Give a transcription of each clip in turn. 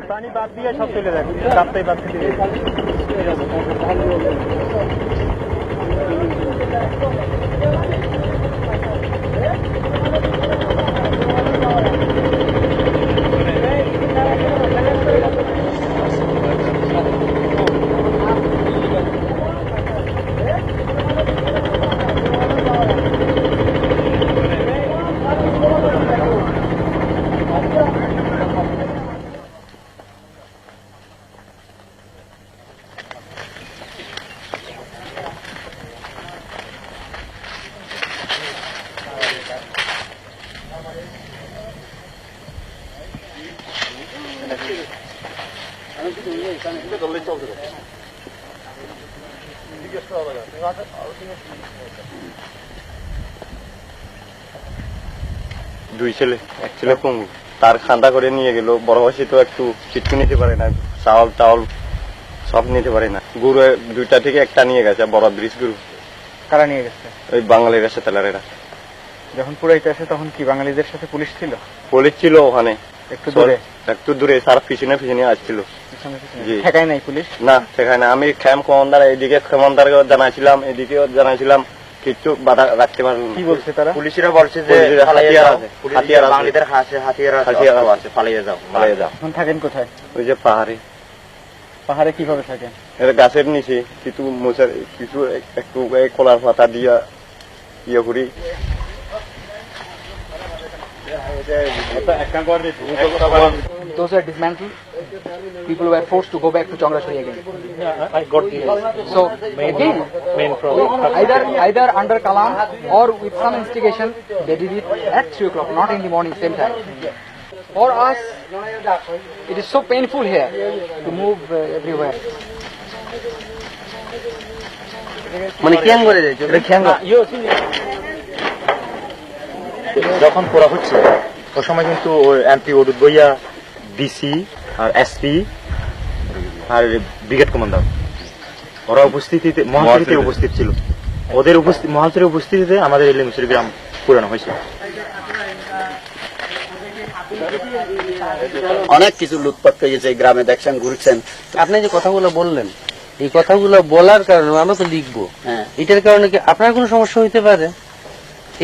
পানি বাদ দিয়ে সব চলে যাবে, রাস্তায় বাদ থেকে দুই ছেলে, এক ছেলে পঙ্গু, তার খান্দা করে নিয়ে গেল। বড় বয়সী তো একটু কিচ্ছু নিতে পারে না, চাউল টাউল সব নিতে পারে না। গরু দুইটা থেকে একটা নিয়ে গেছে, বড় ব্রিজ গরু। কারা নিয়ে গেছে? ওই বাঙালির কাছে তেলারেরা। যখন পুরাইতে আসে তখন কি বাঙালিদের সাথে পুলিশ ছিল? পুলিশ ছিল ওখানে একটু দূরে, একটু দূরে, তার পিছনে পিছনে আসছিল। ঠেকায় নাই পুলিশ? না সেখানে আমি ক্যাম্প কমান্ডার, এইদিকে কমান্ডারকে জানাইছিলাম, এদিকেও জানাইছিলাম, কিছু বাধা রাখতে পারল। কি বলছে তারা? পুলিশরা বলছে যে হাতিয়ার আছে, বাঙালিদের হাতিয়ার আছে, পালিয়ে যাও, পালিয়ে যাও। এখন থাকেন কোথায়? ওই যে পাহাড়ে। পাহাড়ে কিভাবে থাকেন? গাছের নিচে কিছু মোচার, কিছু একটু কলার পাতা দিয়া ইয়ে করি। Those were dismantled. People were forced to go back to Changrashwari again. I got the So again, main problem. either under Kalam or with some instigation, they did it at 3 o'clock, not in the morning, same time. For us, it is so painful here to move everywhere. মানে কিয়াং করে যাইছে, এটা কিয়াং। যখন করা হচ্ছে ওই সময় কিন্তু এমপি ওডুদ বইয়া, ডিসি আর এসপি আর ব্রিগেড কমান্ডার ওরা উপস্থিতিতে, মহাসড়িতে উপস্থিত ছিল। ওদের মহাসড়ির উপস্থিতিতে আমাদের এই লিমসুরি গ্রাম পুরানো হয়েছে। অনেক কিছু লুটপাট হয়ে গেছে এই গ্রামে, দেখছেন, ঘুরছেন। আপনি যে কথাগুলো বললেন, এই কথাগুলো বলার কারণে আমরা তো লিখবো, এটার কারণে কি আপনার কোনো সমস্যা হইতে পারে?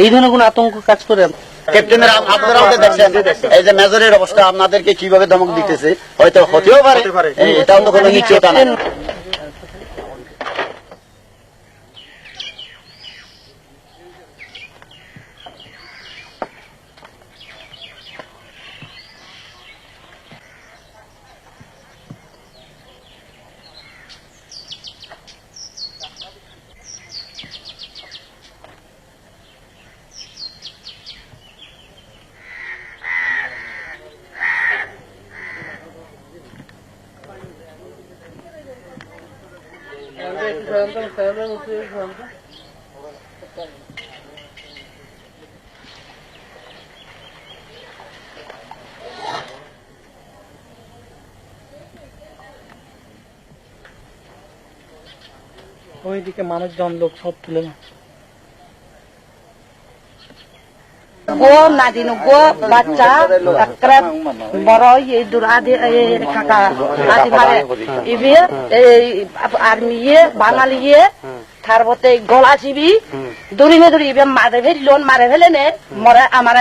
এই ধরনের কোন আতঙ্ক কাজ করে? ক্যাপ্টেনের আপনারাও দেখছেন এই যে মেজরের অবস্থা, আপনাদেরকে কিভাবে ধমক দিতেছে, হয়তো হতেও পারে, এটাও তো কোনো নিশ্চয়তা না। ওইদিকে মানুষজন, লোক সব তুলে না। গো নাদিন গো বাচ্চা একটা বড় এই দূর আদি কাকা আদি মারে ইবি আর্মি বাঙালি তারপরে গলা চিবি দৌড়ি নে দৌড়ি মারে ফেলন, মারে ফেলে নে মরে আমার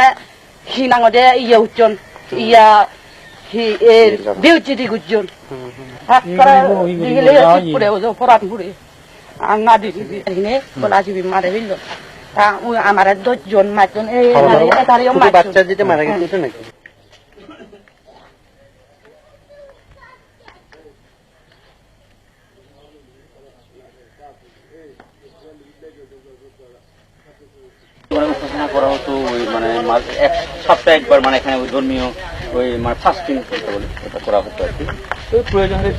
হিনাঙ্গ দে ইয়ে উচ্চন ইয়া বিউচিটি গুজন পুরে ফরান পুরে আর নাদি গলা চিবি মারে ফেলল। আমার 10 জন মারজন, বাচ্চা যেটা মারা গেছে নাকি? উপাসনা করা হতো ওই মানে এক সপ্তাহে একবার, মানে এখানে ওই ধর্মীয় ওই মানে ফাস্টিং করতে বলে ওটা করা হতো আর কি। তো প্রয়োজন হলে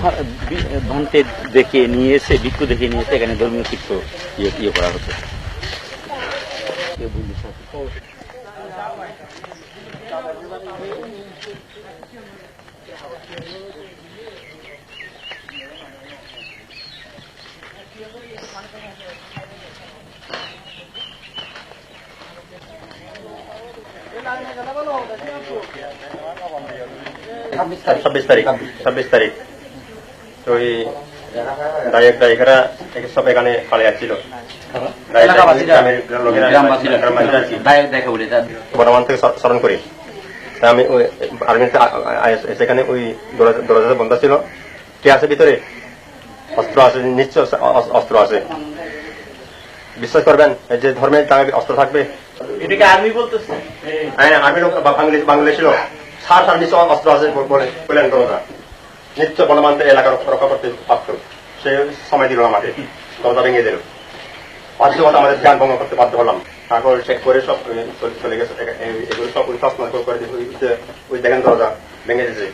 ধনতে দেখে নিয়ে এসে, ভিক্ষু দেখে নিয়ে এসে এখানে ধর্মীয় তীর্থ ইয়ে করা হতো। 26 তারিখ তো ওই দায়িকেরা সব এখানে পালিয়ে আসছিল বর্ধমান থেকে স্মরণ করি আমি ওই আর্মিতে সেখানে ওই দরজা বন্ধ ছিল কে আছে ভিতরে অস্ত্র আছে নিশ্চয় অস্ত্র আছে বিশ্বাস করবেন যে ধর্মের জায়গায় অস্ত্র থাকবে এটাকে আর্মি বলতেছে আর্মি লোক বাংলাদেশ ছিল সার নিশ্চয় অস্ত্র আছে বললেন দরজা নিশ্চয় বর্ধমান এলাকা রক্ষা করতে পারত সে সময় দিল আমাকে দরজা ভেঙে দিল বাধ্যকতা আমাদের ধ্যান ভঙ্গ করতে বাধ্য হলাম তারপর চেক করে সব চলে গেছে এগুলো সব করে ওই দেখেন দরজা ভেঙে দিয়েছে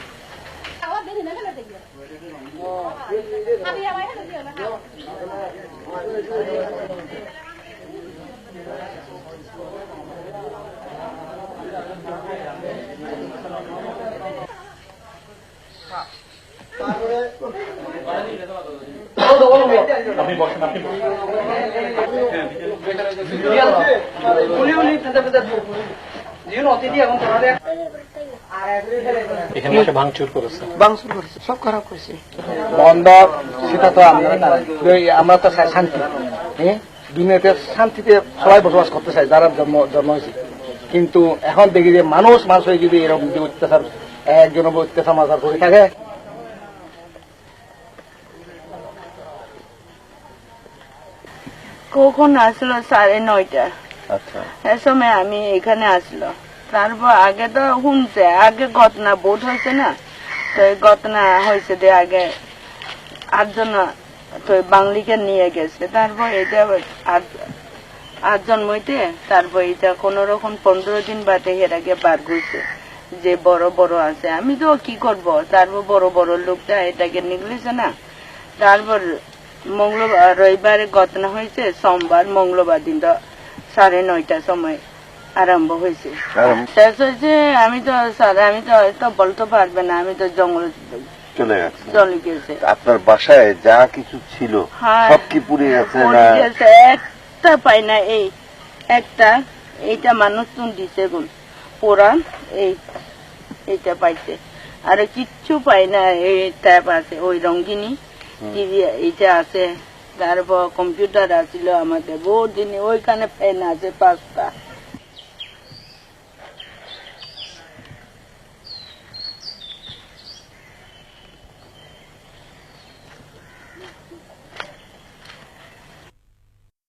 সব খারাপ করছে বন্ধ সেটা তো আমরা তো চাই শান্তি হ্যাঁ দুনিয়াতে শান্তিতে সবাই বসবাস করতে চাই যারা জন্ম হয়েছে কিন্তু এখন দেখি যে মানুষ হয়ে যদি এরকম অত্যাচার একজনের অত্যাচার মাজার করে থাকে কখন আসলো 9:30 এ সময় আমি এখানে আসলো তারপর আগে তো শুনছে আগে ঘটনা ভোট হয়েছে না তো এই ঘটনা হয়েছে যে আগে 8 জন তো বাঙালিকে নিয়ে গেছে তারপর এটা 8 জন মইতে তারপর এটা কোন রকম 15 দিন বাদে এর আগে বার করছে যে বড় বড় আছে আমি তো কি করব তারপর বড় বড় লোকটা এটাকে নিগলেছে না তারপর মঙ্গলবার রবিবারে ঘটনা হয়েছে সোমবার মঙ্গলবার দিন তো 9:30 সময় আরম্ভ হয়েছে শেষ হয়েছে আমি তো হয়তো বলতে পারবে না আমি তো জঙ্গল চলে গেছে আপনার বাসায় যা কিছু ছিল সব কি পুড়ে গেছে না একটা পাই না এই একটা এইটা মানুষ তুন দিছে গুণ পুরান এইটা পাইছে আর কিচ্ছু পাই না এই ট্যাপ আছে ওই রঙ্গিনী টিভি এইটা আছে তারপর কম্পিউটার আছিল আমাদের বহুত দিন ওইখানে ফ্যান আছে 5টা